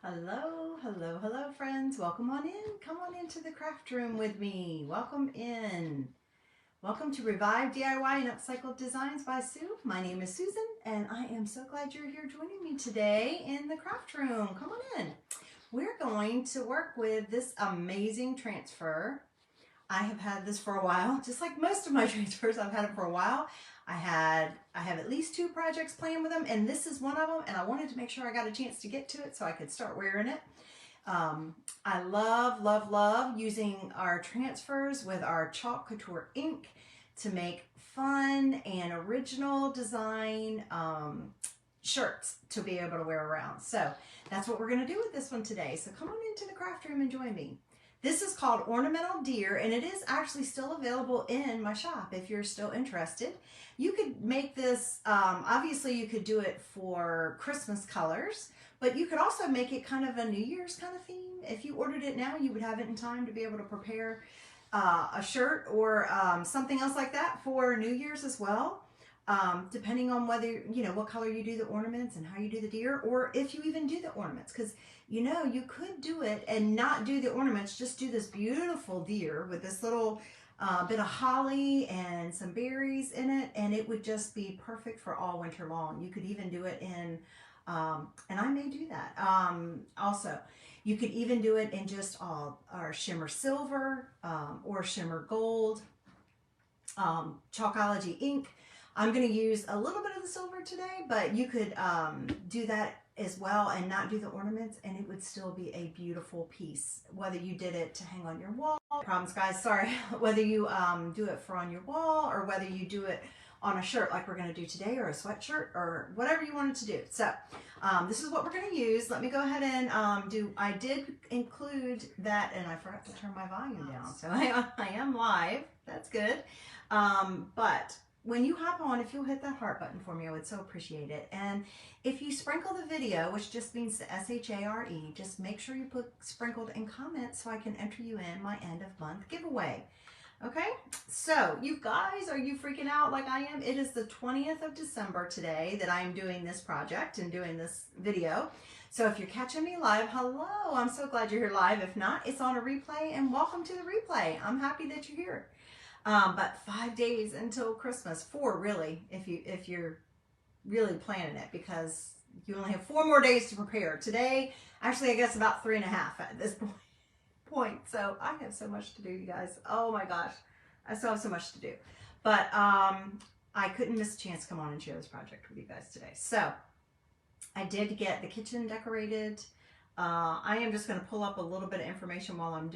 Hello, hello, hello friends. Welcome on in. Come on into the craft room with me. Welcome in. Welcome to Revive DIY and Upcycled Designs by Sue. My name is Susan and I am so glad you're here joining me today in the craft room. Come on in. We're going to work with this amazing transfer. I have had this for a while, just like most of my transfers. I've had it for a while. I have at least 2 projects planned with them, and this is one of them, and I wanted to make sure I got a chance to get to it so I could start wearing it. I love, love, love using our transfers with our Chalk Couture ink to make fun and original design shirts to be able to wear around. So that's what we're going to do with this one today. So come on into the craft room and join me. This is called Ornamental Deer, and it is actually still available in my shop if you're still interested. You could make this, obviously you could do it for Christmas colors, but you could also make it kind of a New Year's kind of theme. If you ordered it now, you would have it in time to be able to prepare a shirt or something else like that for New Year's as well. Depending on whether, you know, what color you do the ornaments and how you do the deer, or if you even do the ornaments, because you know, you could do it and not do the ornaments, just do this beautiful deer with this little bit of holly and some berries in it, and it would just be perfect for all winter long. You could even do it in, and I may do that also. You could even do it in just all our shimmer silver or shimmer gold, Chalkology ink. I'm going to use a little bit of the silver today, but you could do that as well and not do the ornaments, and it would still be a beautiful piece, whether you did it to hang on your wall. Problems, guys, sorry. Whether you do it for on your wall or whether you do it on a shirt like we're going to do today, or a sweatshirt, or whatever you wanted to do. So this is what we're going to use. Let me go ahead and I did include that, and I forgot to turn my volume down, so I am live. That's good. But when you hop on, if you'll hit that heart button for me, I would so appreciate it. And if you sprinkle the video, which just means the S-H-A-R-E, just make sure you put sprinkled in comments so I can enter you in my end of month giveaway. Okay, so you guys, are you freaking out like I am? It is the 20th of December today that I am doing this project and doing this video. So if you're catching me live, hello, I'm so glad you're here live. If not, it's on a replay, and welcome to the replay. I'm happy that you're here. But 5 days until Christmas, 4 really, if you're really planning it, because you only have 4 more days to prepare. Today, actually, I guess about 3.5 at this point. So I have so much to do, you guys. Oh my gosh, I still have so much to do. But I couldn't miss a chance to come on and share this project with you guys today. So I did get the kitchen decorated. I am just going to pull up a little bit of information while I'm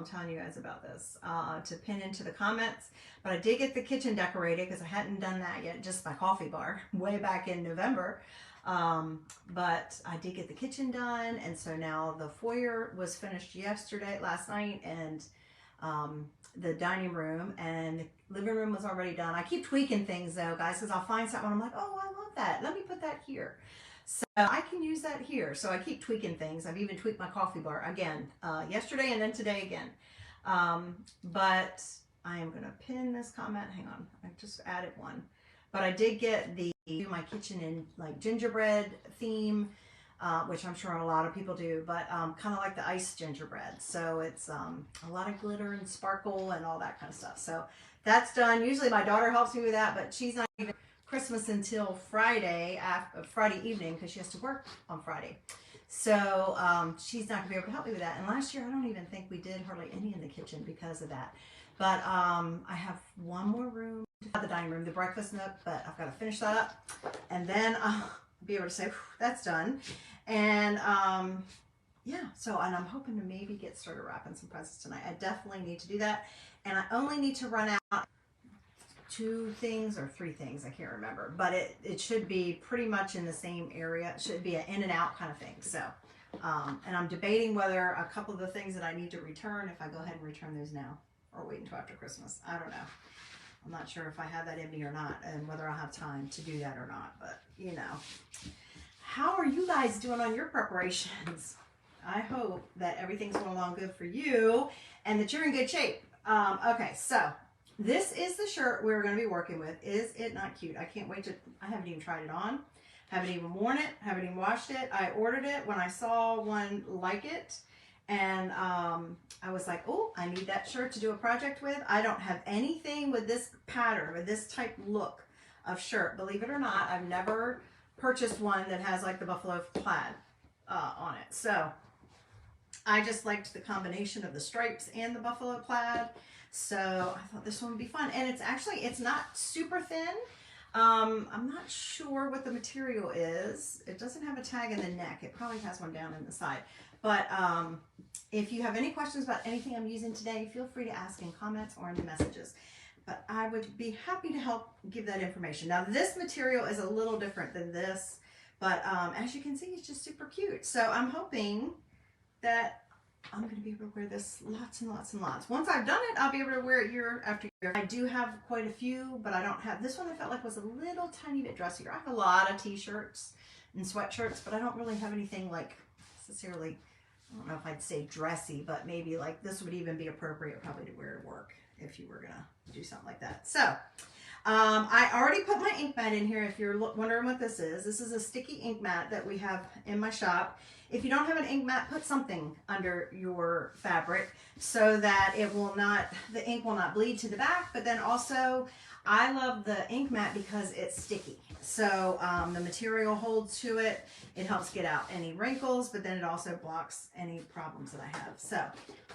telling you guys about this to pin into the comments. But I did get the kitchen decorated because I hadn't done that yet, just my coffee bar way back in November. But I did get the kitchen done, and so now the foyer was finished last night, and the dining room and the living room was already done. I keep tweaking things though, guys, because I'll find something I'm like, oh, I love that. Let me put that here. So I can use that here. So I keep tweaking things. I've even tweaked my coffee bar again yesterday and then today again. But I am going to pin this comment. Hang on. I just added one. But I did get my kitchen in like gingerbread theme, which I'm sure a lot of people do, but kind of like the ice gingerbread. So it's a lot of glitter and sparkle and all that kind of stuff. So that's done. Usually my daughter helps me with that, but she's not even Christmas until Friday evening, because she has to work on Friday. So she's not gonna be able to help me with that. And last year I don't even think we did hardly any in the kitchen because of that. But I have one more room, the dining room, the breakfast nook, but I've got to finish that up, and then I'll be able to say that's done. And yeah, so, and I'm hoping to maybe get started wrapping some presents tonight. I definitely need to do that, and I only need to run out 2 things or 3 things, I can't remember, but it should be pretty much in the same area. It should be an in and out kind of thing. So and I'm debating whether a couple of the things that I need to return, if I go ahead and return those now or wait until after Christmas. I don't know. I'm not sure if I have that in me or not, and whether I'll have time to do that or not, but you know. How are you guys doing on your preparations? I hope that everything's going along good for you and that you're in good shape. Okay, so this is the shirt we're going to be working with. Is it not cute? I can't wait to, I haven't even tried it on. Haven't even worn it, haven't even washed it. I ordered it when I saw one like it, and I was like, oh, I need that shirt to do a project with. I don't have anything with this pattern, with this type look of shirt. Believe it or not, I've never purchased one that has like the buffalo plaid on it. So I just liked the combination of the stripes and the buffalo plaid. So I thought this one would be fun. And it's not super thin. I'm not sure what the material is. It doesn't have a tag in the neck. It probably has one down in the side. But if you have any questions about anything I'm using today, feel free to ask in comments or in the messages. But I would be happy to help give that information. Now, this material is a little different than this, but as you can see, it's just super cute. So I'm hoping that I'm going to be able to wear this lots and lots and lots. Once I've done it, I'll be able to wear it year after year. I do have quite a few, but I don't have this one. I felt like was a little tiny bit dressier. I have a lot of t-shirts and sweatshirts, but I don't really have anything like necessarily, I don't know if I'd say dressy, but maybe like this would even be appropriate probably to wear to work if you were going to do something like that. So I already put my ink mat in here. If you're wondering what this is a sticky ink mat that we have in my shop. If you don't have an ink mat, put something under your fabric so that it will not, the ink will not bleed to the back. But then also, I love the ink mat because it's sticky. So the material holds to it. It helps get out any wrinkles, but then it also blocks any problems that I have. So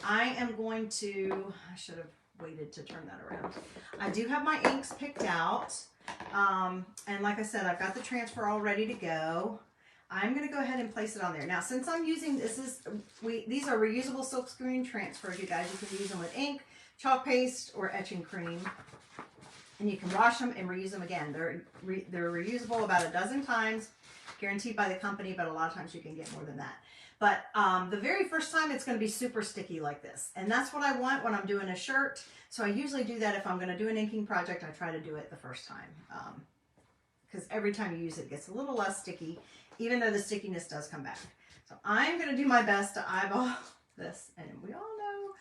I am going to, I should have waited to turn that around. I do have my inks picked out. And like I said, I've got the transfer all ready to go. I'm going to go ahead and place it on there. Now, since I'm using, these are reusable silkscreen transfers, you guys. You can use them with ink, chalk paste, or etching cream. And you can wash them and reuse them again. They're reusable about a dozen times, guaranteed by the company, but a lot of times you can get more than that. But the very first time, it's going to be super sticky like this. And that's what I want when I'm doing a shirt. So I usually do that if I'm going to do an inking project. I try to do it the first time. Because every time you use it, it gets a little less sticky, even though the stickiness does come back. So I'm going to do my best to eyeball this. And we all know,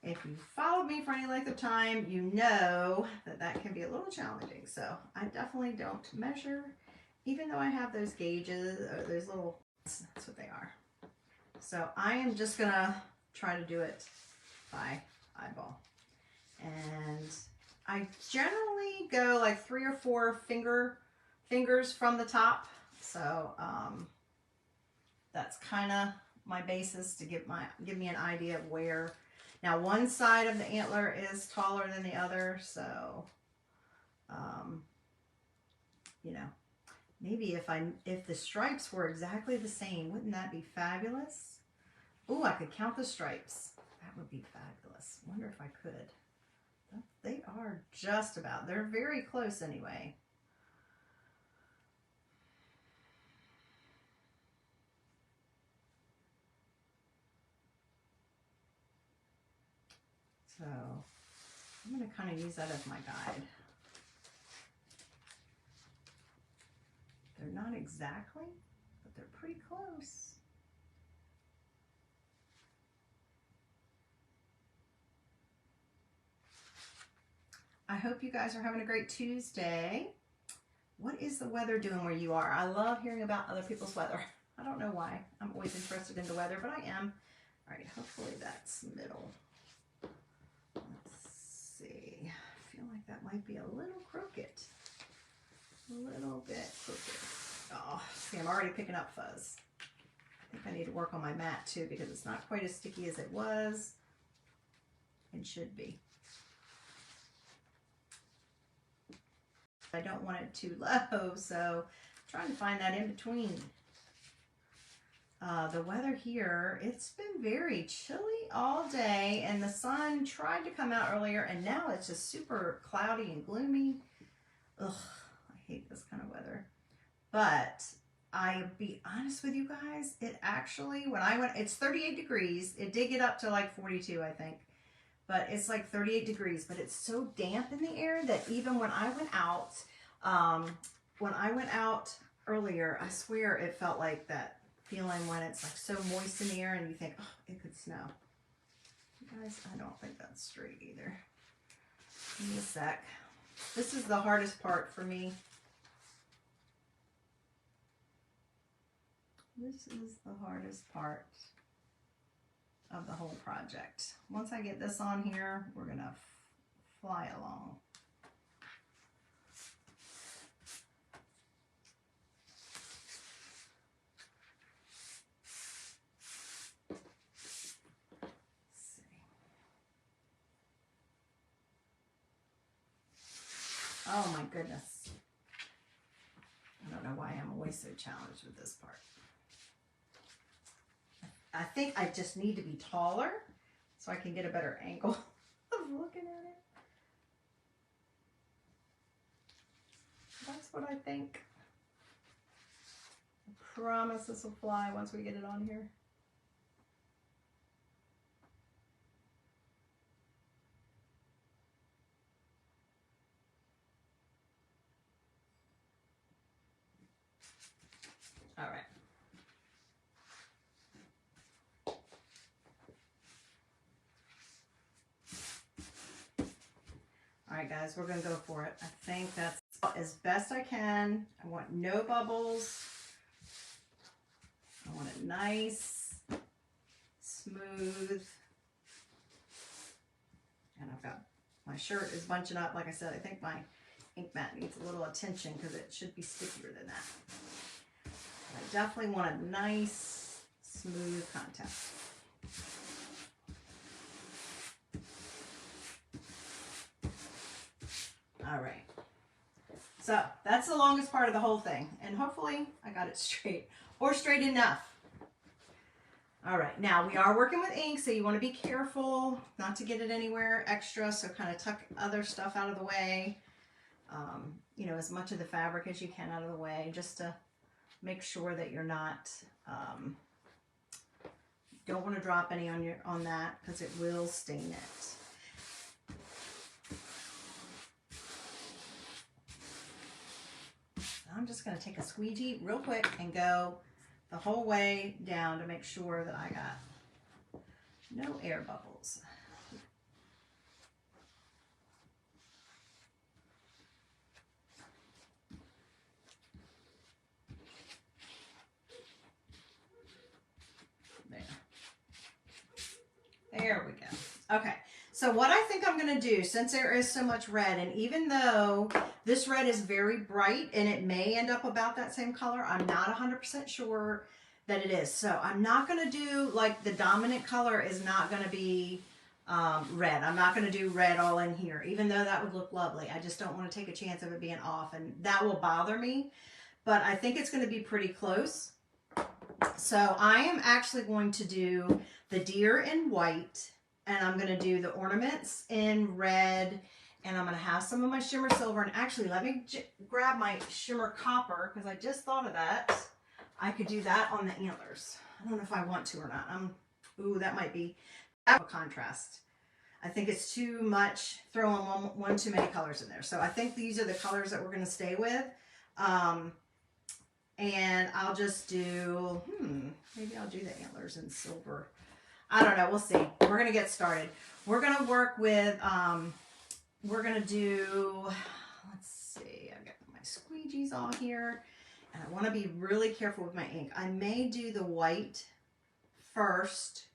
if you followed me for any length of time, you know that that can be a little challenging. So I definitely don't measure, even though I have those gauges, or those little, that's what they are. So I am just going to try to do it by eyeball. And I generally go like 3 or 4 fingers from the top. So that's kind of my basis to give me an idea of where. Now one side of the antler is taller than the other, so you know, maybe if the stripes were exactly the same, wouldn't that be fabulous? Oh, I could count the stripes. That would be fabulous. Wonder if I could. They are just about. They're very close anyway. So I'm going to kind of use that as my guide. They're not exactly, but they're pretty close. I hope you guys are having a great Tuesday. What is the weather doing where you are? I love hearing about other people's weather. I don't know why. I'm always interested in the weather, but I am. All right, hopefully that's middle. Let's see. I feel like that might be a little crooked. A little bit crooked. Oh, see, I'm already picking up fuzz. I think I need to work on my mat too because it's not quite as sticky as it was and should be. I don't want it too low, so I'm trying to find that in between. The weather here, it's been very chilly all day, and the sun tried to come out earlier, and now it's just super cloudy and gloomy. Ugh, I hate this kind of weather. But I'll be honest with you guys, it actually, when I went, it's 38 degrees. It did get up to like 42, I think. But it's like 38 degrees, but it's so damp in the air that even when I went out, earlier, I swear it felt like that feeling when it's like so moist in the air and you think, oh, it could snow. You guys, I don't think that's straight either. Give me a sec. This is the hardest part for me. This is the hardest part of the whole project. Once I get this on here, we're gonna fly along. Oh my goodness. I don't know why I'm always so challenged with this part. I think I just need to be taller so I can get a better angle of looking at it. That's what I think. I promise this will fly once we get it on here. All right. All right, guys, we're going to go for it. I think that's as best I can. I want no bubbles. I want it nice, smooth. And I've got, my shirt is bunching up. Like I said, I think my ink mat needs a little attention because it should be stickier than that. I definitely want a nice, smooth contact. All right. So that's the longest part of the whole thing. And hopefully I got it straight or straight enough. All right, now we are working with ink, so you want to be careful not to get it anywhere extra. So kind of tuck other stuff out of the way. You know, as much of the fabric as you can out of the way, just to make sure that you're not, don't want to drop any on that because it will stain it. I'm just going to take a squeegee real quick and go the whole way down to make sure that I got no air bubbles. There we go. Okay, so what I think I'm going to do, since there is so much red, and even though this red is very bright and it may end up about that same color, I'm not 100% sure that it is. So I'm not going to do, like, the dominant color is not going to be red. I'm not going to do red all in here, even though that would look lovely. I just don't want to take a chance of it being off, and that will bother me. But I think it's going to be pretty close. So I am actually going to do the deer in white, and I'm going to do the ornaments in red, and I'm going to have some of my shimmer silver. And actually, let me grab my shimmer copper, because I just thought of that. I could do that on the antlers. I don't know if I want to or not. Ooh, that might be a contrast. I think it's too much throwing one too many colors in there. So I think these are the colors that we're going to stay with. And I'll just do, maybe I'll do the antlers in silver. I don't know. We'll see. We're going to get started. We're going to work with, we're going to do, let's see. I've got my squeegees all here. And I want to be really careful with my ink. I may do the white first.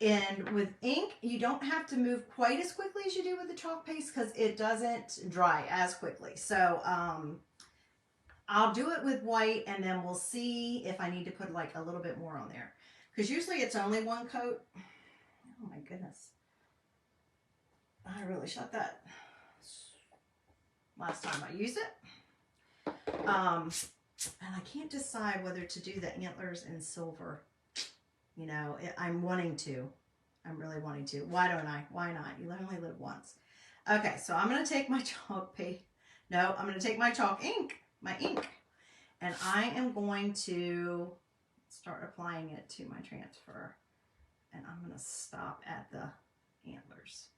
And with ink, you don't have to move quite as quickly as you do with the chalk paste because it doesn't dry as quickly. So, I'll do it with white, and then we'll see if I need to put like a little bit more on there. Because usually it's only one coat. Oh my goodness. I really shot that last time I used it. And I can't decide whether to do the antlers in silver. You know, I'm wanting to. I'm really wanting to. Why don't I? Why not? You only live once. Okay, so I'm going to take my chalk paste. No, I'm going to take my chalk ink. My ink, and I am going to start applying it to my transfer, and I'm going to stop at the antlers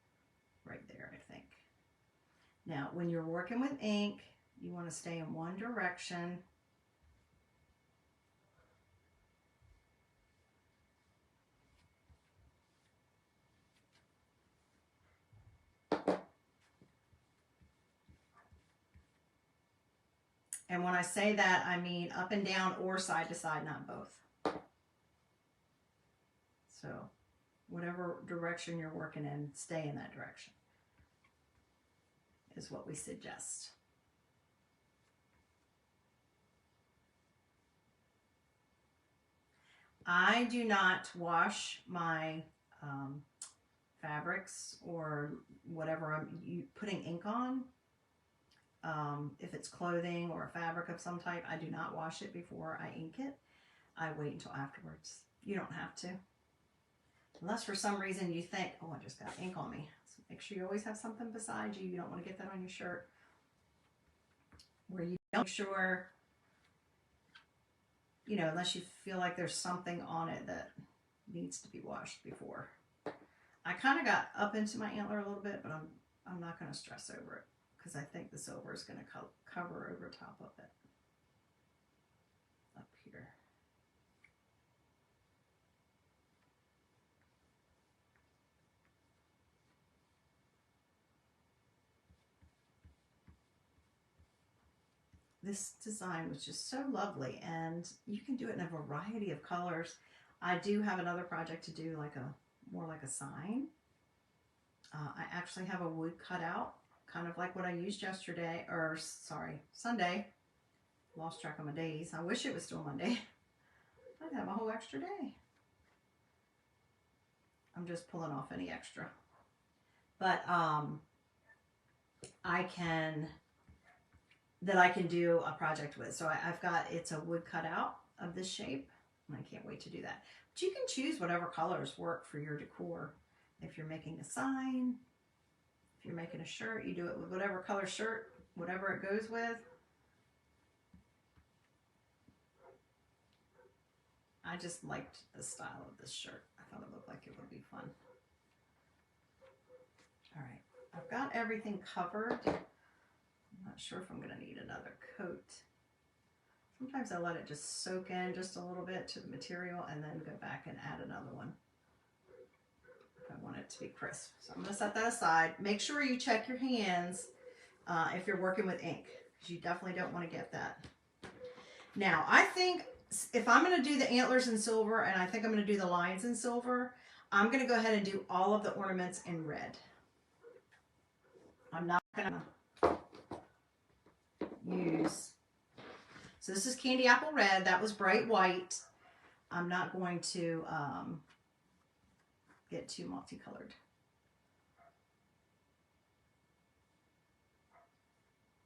right there, I think. Now when you're working with ink, you want to stay in one direction. And when I say that, I mean up and down or side to side, not both. So whatever direction you're working in, stay in that direction is what we suggest. I do not wash my fabrics or whatever I'm putting ink on. If it's clothing or a fabric of some type, I do not wash it before I ink it. I wait until afterwards. You don't have to. Unless for some reason you think, oh, I just got ink on me. So make sure you always have something beside you. You don't want to get that on your shirt. Where you don't, make sure, you know, unless you feel like there's something on it that needs to be washed before. I kind of got up into my antler a little bit, but I'm not going to stress over it because I think the silver is going to cover over top of it. Up here. This design was just so lovely, and you can do it in a variety of colors. I do have another project to do, like more like a sign. I actually have a wood cutout, kind of like what I used yesterday, or sorry, Sunday. Lost track of my days. I wish it was still Monday. I'd have a whole extra day. I'm just pulling off any extra. But I can do a project with. So I've got, it's a wood cutout of this shape, and I can't wait to do that. But you can choose whatever colors work for your decor. If you're making a sign, if you're making a shirt, you do it with whatever color shirt, whatever it goes with. I just liked the style of this shirt. I thought it looked like it would be fun. All right, I've got everything covered. I'm not sure if I'm going to need another coat. Sometimes I let it just soak in just a little bit to the material and then go back and add another one if I want it to be crisp. So I'm going to set that aside. Make sure you check your hands if you're working with ink, because you definitely don't want to get that. Now, I think if I'm going to do the antlers in silver, and I think I'm going to do the lions in silver, I'm going to go ahead and do all of the ornaments in red. I'm not going to use, so this is candy apple red. That was bright white. I'm not going to get too multicolored.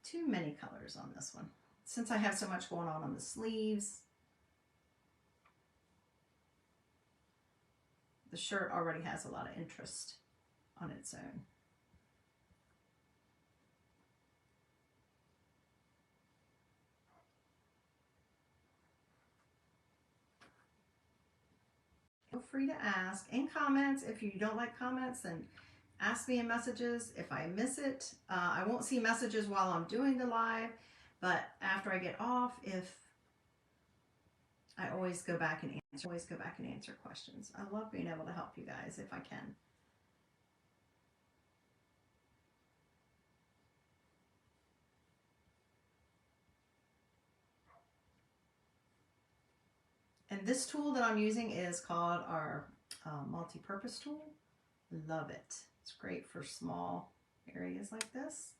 Too many colors on this one, since I have so much going on the sleeves. The shirt already has a lot of interest on its own. Feel free to ask in comments. If you don't like comments, then ask me in messages. If I miss it, I won't see messages while I'm doing the live, but after I get off, I always go back and answer questions. I love being able to help you guys if I can. And this tool that I'm using is called our multi-purpose tool. Love it. It's great for small areas like this.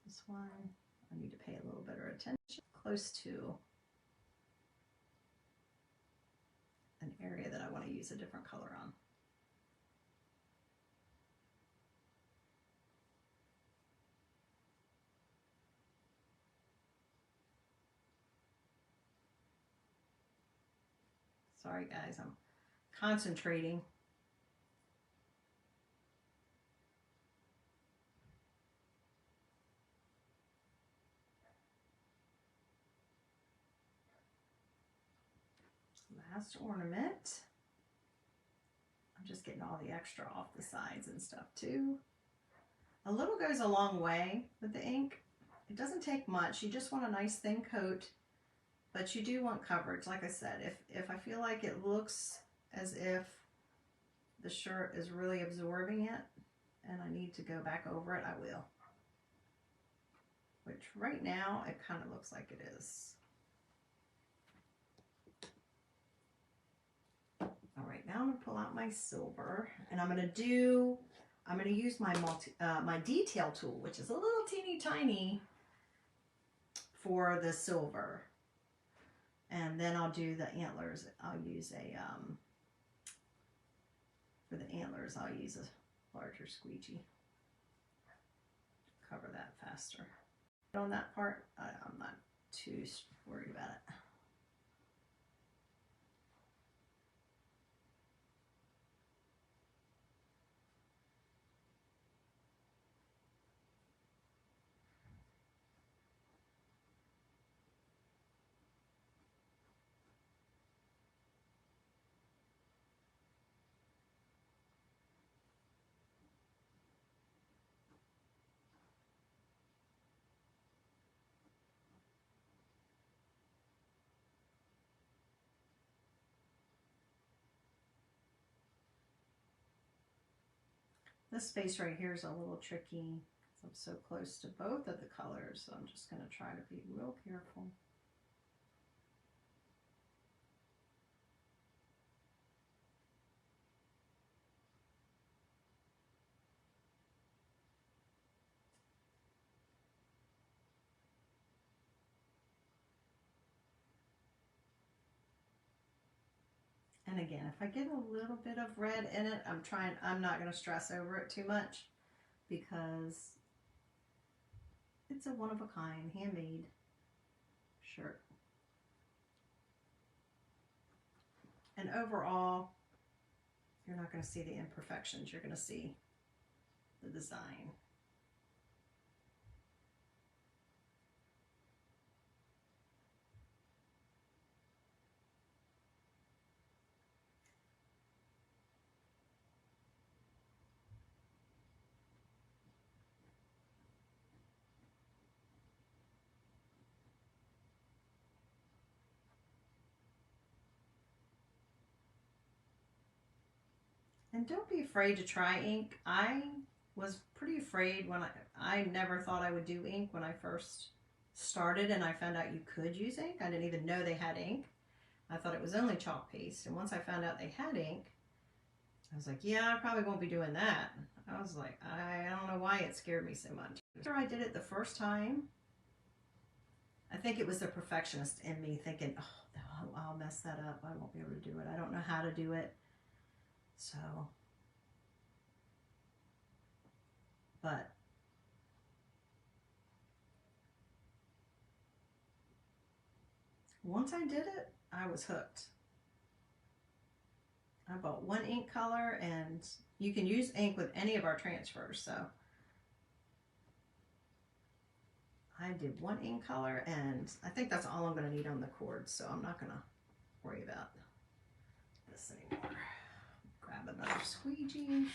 This one, I need to pay a little better attention. Close to an area that I want to use a different color on. Sorry guys, I'm concentrating. Last ornament. I'm just getting all the extra off the sides and stuff too. A little goes a long way with the ink. It doesn't take much. You just want a nice thin coat, but you do want coverage. Like I said, if I feel like it looks as if the shirt is really absorbing it and I need to go back over it, I will. Which right now it kind of looks like it is. down and pull out my silver, and I'm going to use my my detail tool, which is a little teeny tiny, for the silver. And then I'll do the antlers. I'll use for the antlers, I'll use a larger squeegee. Cover that faster. On that part, I'm not too worried about it. This space right here is a little tricky because I'm so close to both of the colors, so I'm just going to try to be real careful. And again, if I get a little bit of red in it, I'm not going to stress over it too much because it's a one-of-a-kind, handmade shirt. And overall, you're not going to see the imperfections. You're going to see the design. And don't be afraid to try ink. I was pretty afraid when I never thought I would do ink when I first started, and I found out you could use ink. I didn't even know they had ink. I thought it was only chalk paste. And once I found out they had ink, I was like, yeah, I probably won't be doing that. I was like, I don't know why it scared me so much. After I did it the first time, I think it was the perfectionist in me thinking, oh, I'll mess that up. I won't be able to do it. I don't know how to do it. So, but once I did it, I was hooked. I bought one ink color, and you can use ink with any of our transfers. So I did one ink color, and I think that's all I'm going to need on the cord. So I'm not going to worry about this anymore. Grab another squeegee.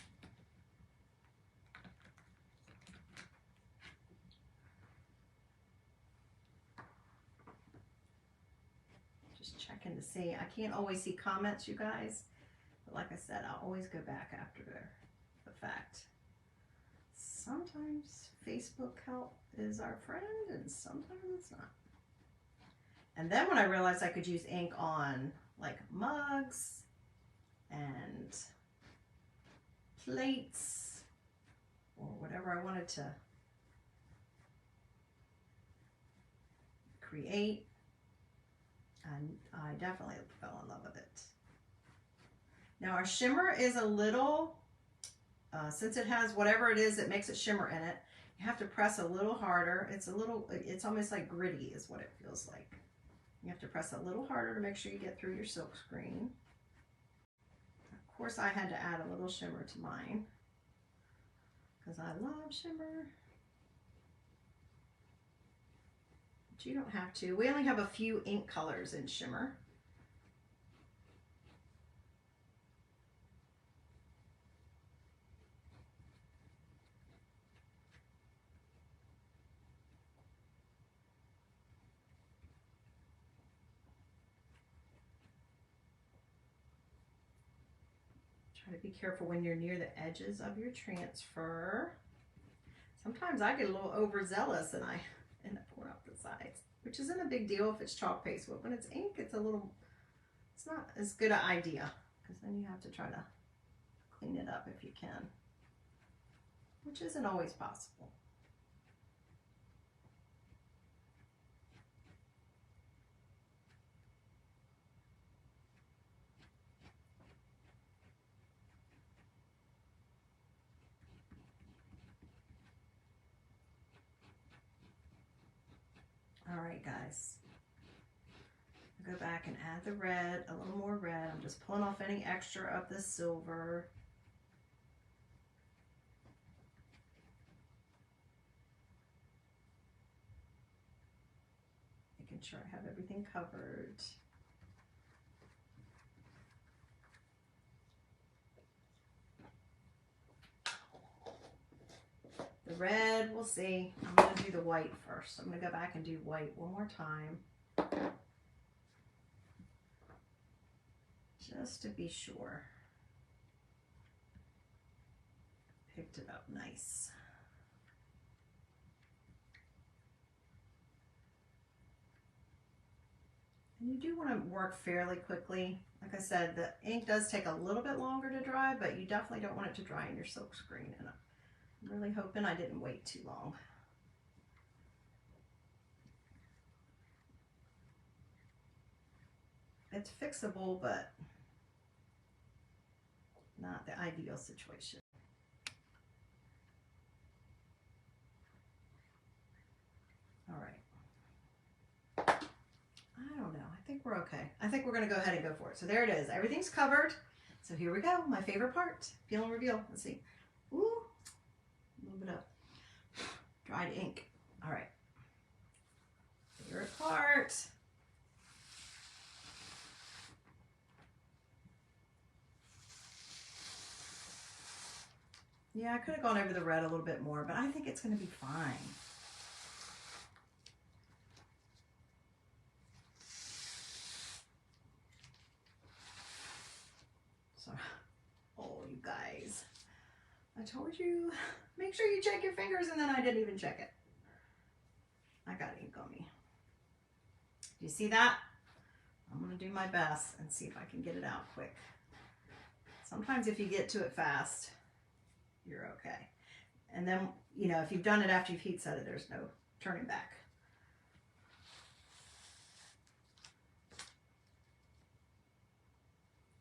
Just checking to see. I can't always see comments, you guys. But like I said, I'll always go back after the fact. Sometimes Facebook help is our friend, and sometimes it's not. And then when I realized I could use ink on like mugs and plates or whatever I wanted to create, and I definitely fell in love with it. Now our shimmer is a little, since it has whatever it is that makes it shimmer in it, you have to press a little harder. It's almost like gritty is what it feels like. You have to press a little harder to make sure you get through your silk screen. Of course, I had to add a little shimmer to mine because I love shimmer. But you don't have to. We only have a few ink colors in shimmer. Try to be careful when you're near the edges of your transfer. Sometimes I get a little overzealous and I end up pouring out the sides, which isn't a big deal if it's chalk paste, but when it's ink, it's not as good an idea. because then you have to try to clean it up if you can, which isn't always possible. All right, guys. Go back and add the red, a little more red. I'm just pulling off any extra of the silver. Making sure I have everything covered. The red, we'll see. I'm going to do the white first. I'm going to go back and do white one more time. Just to be sure. Picked it up nice. And you do want to work fairly quickly. Like I said, the ink does take a little bit longer to dry, but you definitely don't want it to dry in your silk screen. And I'm really hoping I didn't wait too long. It's fixable, but not the ideal situation. All right. I don't know. I think we're okay. I think we're going to go ahead and go for it. So there it is. Everything's covered. So here we go. My favorite part. Peel and reveal. Let's see. Ooh. A little bit of dried ink. All right. Favorite part. Yeah, I could have gone over the red a little bit more, but I think it's going to be fine. So, oh, you guys, I told you, make sure you check your fingers, and then I didn't even check it. I got ink on me. Do you see that? I'm going to do my best and see if I can get it out quick. Sometimes if you get to it fast, you're okay. And then, you know, if you've done it after you've heat set it, there's no turning back.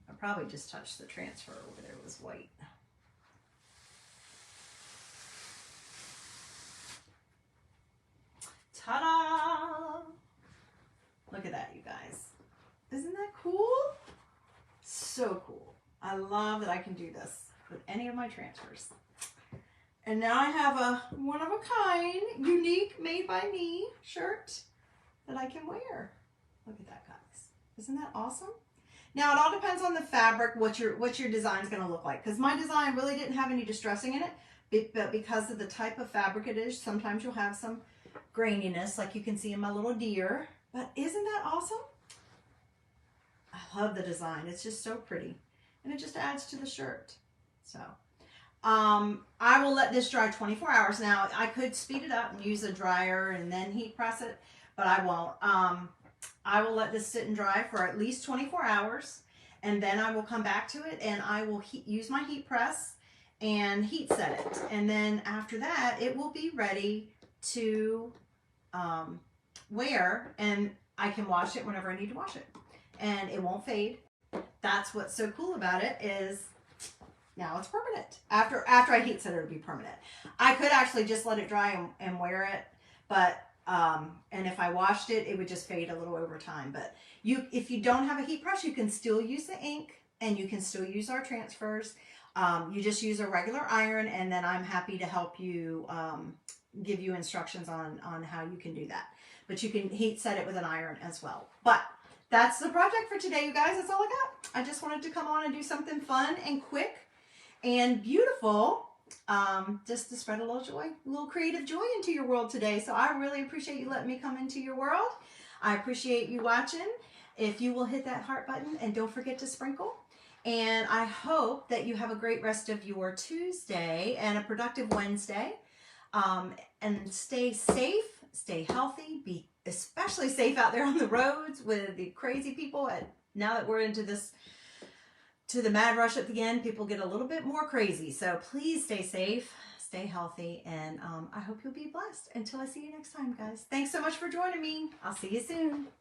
I probably just touched the transfer over there. It was white. Ta-da! Look at that, you guys. Isn't that cool? So cool. I love that I can do this with any of my transfers. And now I have a one-of-a-kind, unique, made by me shirt that I can wear. Look at that, guys. Isn't that awesome? Now, it all depends on the fabric, what your design is going to look like. Because my design really didn't have any distressing in it. But because of the type of fabric it is, sometimes you'll have some graininess, like you can see in my little deer. But isn't that awesome? I love the design. It's just so pretty. And it just adds to the shirt. So, I will let this dry 24 hours. Now, I could speed it up and use a dryer and then heat press it, but I won't. I will let this sit and dry for at least 24 hours, and then I will come back to it and I will use my heat press and heat set it. And then after that, it will be ready to wear, and I can wash it whenever I need to wash it. And it won't fade. That's what's so cool about it is now it's permanent. After I heat set it, it'll be permanent. I could actually just let it dry and wear it, but and if I washed it, it would just fade a little over time. But if you don't have a heat press, you can still use the ink and you can still use our transfers. You just use a regular iron, and then I'm happy to help you give you instructions on how you can do that. But you can heat set it with an iron as well. But that's the project for today, you guys. That's all I got. I just wanted to come on and do something fun and quick and beautiful, just to spread a little joy, a little creative joy into your world today. So I really appreciate you letting me come into your world. I appreciate you watching. If you will hit that heart button and don't forget to sprinkle. And I hope that you have a great rest of your Tuesday and a productive Wednesday. And stay safe, stay healthy, be especially safe out there on the roads with the crazy people now that we're into this to the mad rush at the end, people get a little bit more crazy. So please stay safe, stay healthy, and I hope you'll be blessed. Until I see you next time, guys. Thanks so much for joining me. I'll see you soon.